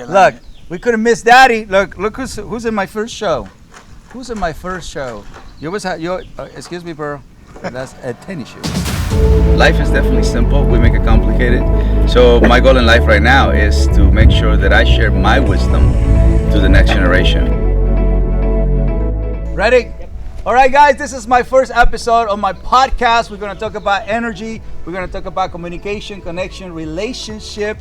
Look, we couldn't miss Daddy. Look who's in my first show. Who's in my first show? You always have excuse me, bro. That's a tennis shoe. Life is definitely simple. We make it complicated. So my goal in life right now is to make sure that I share my wisdom to the next generation. Ready? All right, guys, this is my first episode of my podcast. We're going to talk about energy. We're going to talk about communication, connection, relationship.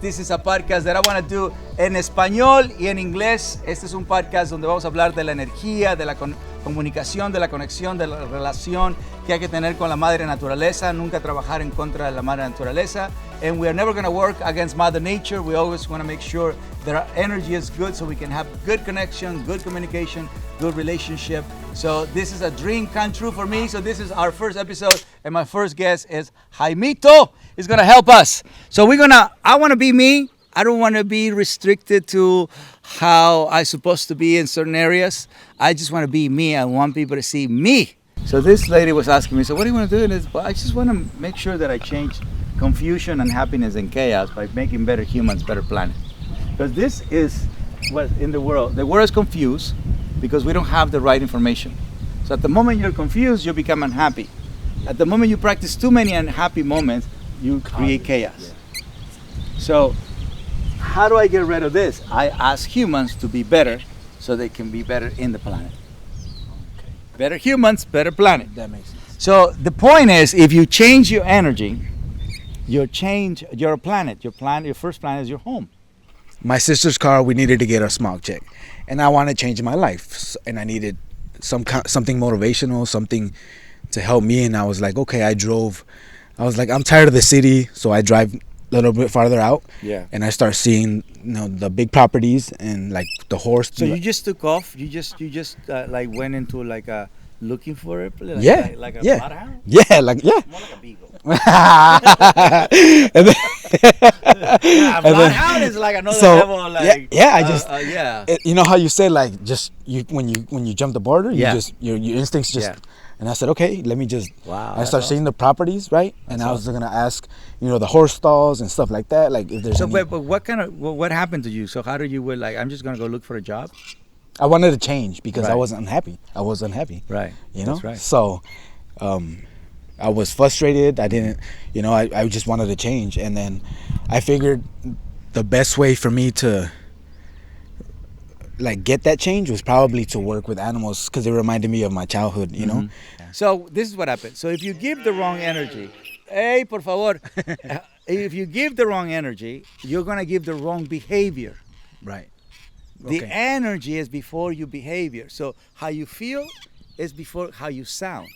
This is a podcast that I want to do en español y en inglés. Este es un podcast donde vamos a hablar de la energía, de la comunicación, de la conexión, de la relación que hay que tener con la madre naturaleza. Nunca trabajar en contra de la madre naturaleza. And we are never going to work against Mother Nature. We always want to make sure that our energy is good so we can have good connection, good communication, good relationship. So this is a dream come true for me. So this is our first episode, and my first guest is Jaimito. He's gonna help us. So I wanna be me. I don't wanna be restricted to how I'm supposed to be in certain areas. I just wanna be me. I want people to see me. So this lady was asking me, so what do you wanna do? And well, I just wanna make sure that I change confusion and happiness and chaos by making better humans, better planet. Because this is what in the world is confused because we don't have the right information. So at the moment you're confused, you become unhappy. At the moment you practice too many unhappy moments, you create chaos. So how do I get rid of this? I ask humans to be better so they can be better in the planet. Okay. Better humans, better planet. That makes sense. So the point is, if you change your energy, you change your planet. Your first planet is your home. My sister's car, we needed to get a smog check, and I wanted to change my life, and I needed something motivational, something to help me. And I was like, okay, I'm tired of the city, so I drive a little bit farther out. Yeah. And I start seeing, the big properties and like the horse. So you just took off. You just like went into like a looking for it. Like, yeah. Like a bloodhound? Yeah. More like a beagle. and then, bloodhound is like another level. Like you know how you say like just when you jump the border, your instincts just. Yeah. And I said, okay, let me just. Wow. I started seeing the properties, right? And I was gonna ask, the horse stalls and stuff like that, like if there's. So, but what happened to you? So how did you like? I'm just gonna go look for a job. I wanted to change because Right. I wasn't unhappy. Right. That's right. So, I was frustrated. I didn't, I just wanted to change, and then I figured the best way for me to like get that change was probably to work with animals because it reminded me of my childhood, know. So this is what happens. So if you give the wrong energy, hey, por favor, if you give the wrong energy, you're gonna give the wrong behavior. Right. The energy is before your behavior. So how you feel is before how you sound.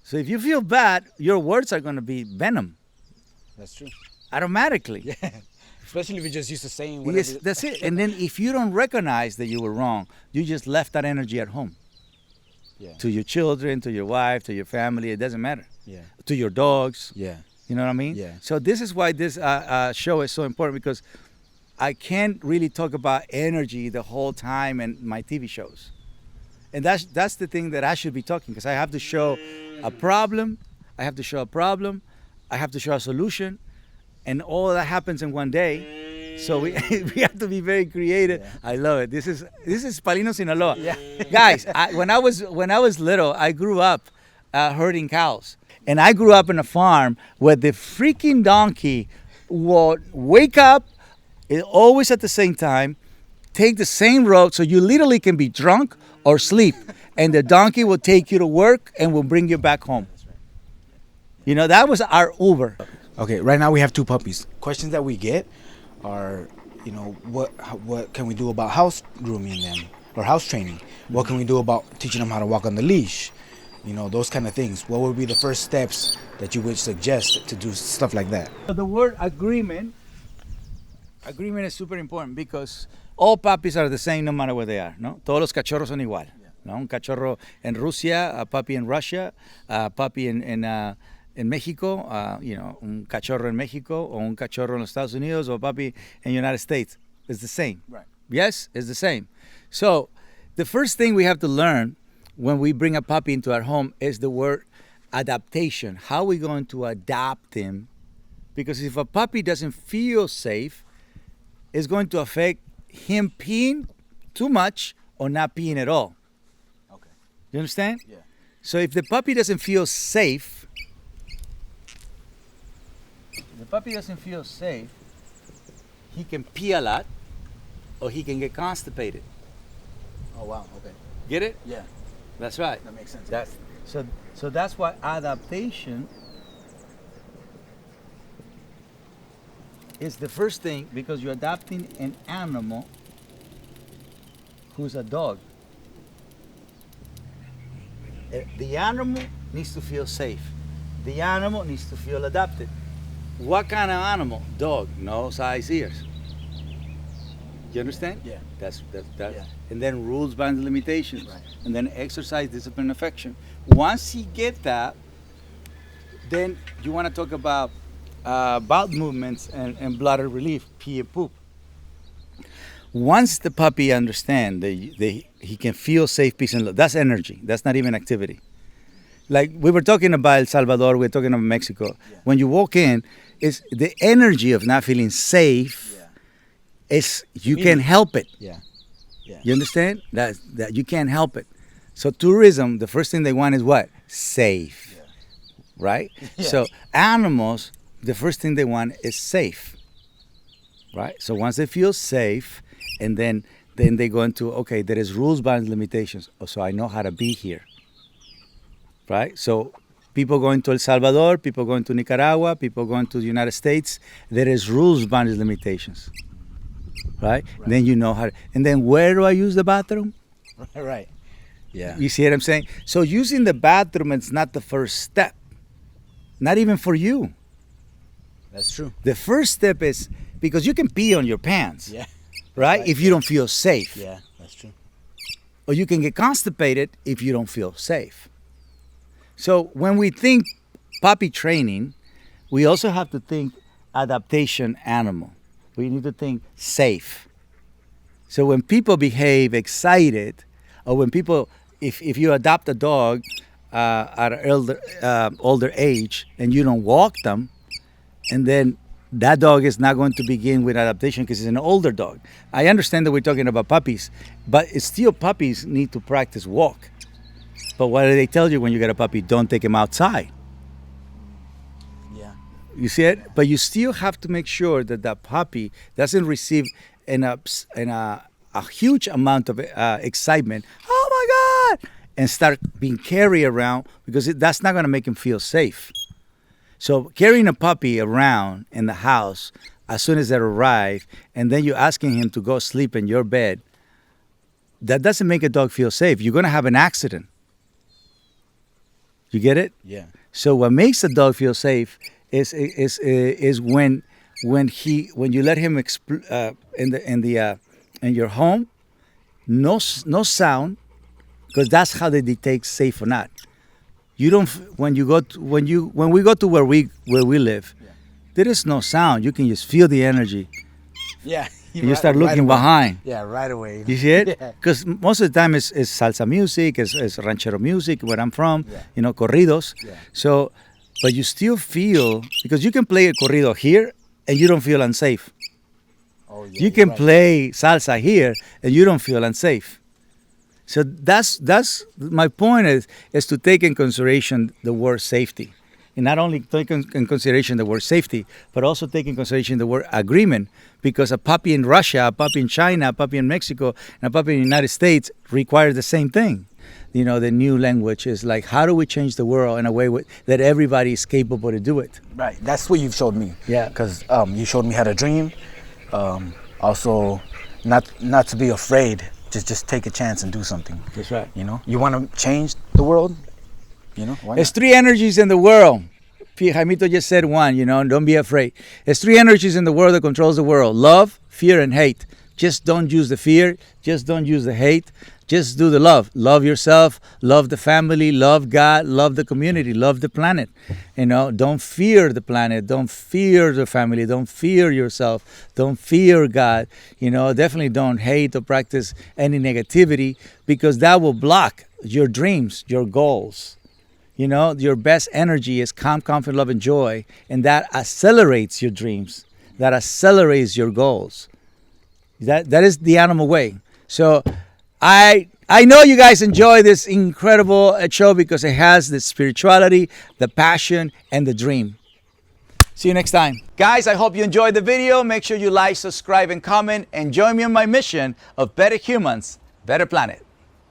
So if you feel bad, your words are gonna be venom. That's true. Automatically. Yeah. Especially if you're just used to saying whatever. Yes, that's it. And then if you don't recognize that you were wrong, you just left that energy at home. Yeah. To your children, to your wife, to your family, it doesn't matter. Yeah. To your dogs. Yeah. You know what I mean? Yeah. So this is why this show is so important, because I can't really talk about energy the whole time in my TV shows. And that's the thing that I should be talking, because I have to show a problem, I have to show a solution, and all that happens in one day. So we have to be very creative. Yeah. I love it. This is Palino, Sinaloa. Yeah. Guys, when I was little, I grew up herding cows, and I grew up in a farm where the freaking donkey would wake up always at the same time, take the same road, so you literally can be drunk or sleep, and the donkey will take you to work and will bring you back home. That was our Uber. Okay, right now we have 2 puppies. Questions that we get are, what can we do about house grooming them or house training? What can we do about teaching them how to walk on the leash? Those kind of things. What would be the first steps that you would suggest to do stuff like that? The word agreement is super important, because all puppies are the same no matter where they are, ¿no? Todos los cachorros son igual, ¿no? Un cachorro en Rusia, a puppy in Russia, a puppy in Mexico, un cachorro en Mexico, o un cachorro en los Estados Unidos, o a puppy in the United States. It's the same. Right. Yes, it's the same. So the first thing we have to learn when we bring a puppy into our home is the word adaptation. How are we going to adapt him? Because if a puppy doesn't feel safe, is going to affect him peeing too much or not peeing at all. Okay. You understand? Yeah. So if the puppy doesn't feel safe, he can pee a lot or he can get constipated. Oh wow. Okay. Get it? Yeah. That's right. That makes sense. That's so that's why adaptation is the first thing, because you're adopting an animal who's a dog. The animal needs to feel safe. The animal needs to feel adopted. What kind of animal? Dog, no size ears. You understand? Yeah. That's Yeah. And then rules, bounds, limitations. Right. And then exercise, discipline, affection. Once he get that, then you want to talk about bowel movements and bladder relief, pee and poop. Once the puppy understands that he can feel safe, peace, and love, that's energy. That's not even activity. Like we were talking about El Salvador, we're talking about Mexico. Yeah. When you walk in, it's the energy of not feeling safe. Yeah. Is you can't help it. Yeah. Yeah. You understand? That you can't help it. So tourism, the first thing they want is what? Safe. Yeah. Right? Yeah. So animals, the first thing they want is safe. Right? So once they feel safe, and then they go into, okay, there is rules, bounds, limitations. Oh, so I know how to be here. Right? So people going to El Salvador, people going to Nicaragua, people going to the United States, there is rules, bounds, limitations. Right? Then you know how to, and then where do I use the bathroom? Right. Yeah. You see what I'm saying? So using the bathroom is not the first step. Not even for you. That's true. The first step is, because you can pee on your pants. Yeah. Right? Right. If you don't feel safe. Yeah. That's true. Or you can get constipated if you don't feel safe. So when we think puppy training, we also have to think adaptation animal. We need to think safe. So when people behave excited, or when people, if you adopt a dog at an older age and you don't walk them, and then that dog is not going to begin with adaptation because it's an older dog. I understand that we're talking about puppies, but it's still puppies need to practice walk. But what do they tell you when you get a puppy? Don't take him outside. Yeah. You see it? But you still have to make sure that that puppy doesn't receive a huge amount of excitement. Oh my God! And start being carried around, because that's not going to make him feel safe. So carrying a puppy around in the house as soon as they arrive, and then you're asking him to go sleep in your bed, that doesn't make a dog feel safe. You're going to have an accident. You get it? Yeah. So what makes a dog feel safe is when you let him in your home, no sound, because that's how they detect safe or not. You don't when we go to where we live, Yeah. there is no sound. You can just feel the energy. Yeah. And you start looking away. behind. Yeah, right away. You see it? Yeah. Because most of the time it's salsa music, it's ranchero music, where I'm from, Yeah. Corridos. Yeah. So, but you still feel, because you can play a corrido here and you don't feel unsafe. Oh, yeah, You you're can right. play salsa here and you don't feel unsafe. So that's my point is to take in consideration the word safety. And not only take in consideration the word safety, but also take in consideration the word agreement, because a puppy in Russia, a puppy in China, a puppy in Mexico, and a puppy in the United States require the same thing. The new language is like, how do we change the world in a way that everybody is capable to do it? Right. That's what you've showed me. Yeah. Because you showed me how to dream. Also, not to be afraid. Just take a chance and do something. That's right. You want to change the world. Why There's not? 3 energies in the world. Jaimito just said one, don't be afraid. There's 3 energies in the world that controls the world: love, fear, and hate. Just don't use the fear. Just don't use the hate. Just do the love. Love yourself. Love the family. Love God. Love the community. Love the planet. Don't fear the planet. Don't fear the family. Don't fear yourself. Don't fear God. Definitely don't hate or practice any negativity, because that will block your dreams, your goals. Your best energy is calm, confident, love, and joy, and that accelerates your dreams. That accelerates your goals. That is the animal way. So I know you guys enjoy this incredible show because it has the spirituality, the passion, and the dream. See you next time. Guys, I hope you enjoyed the video. Make sure you like, subscribe, and comment, and join me on my mission of better humans, better planet.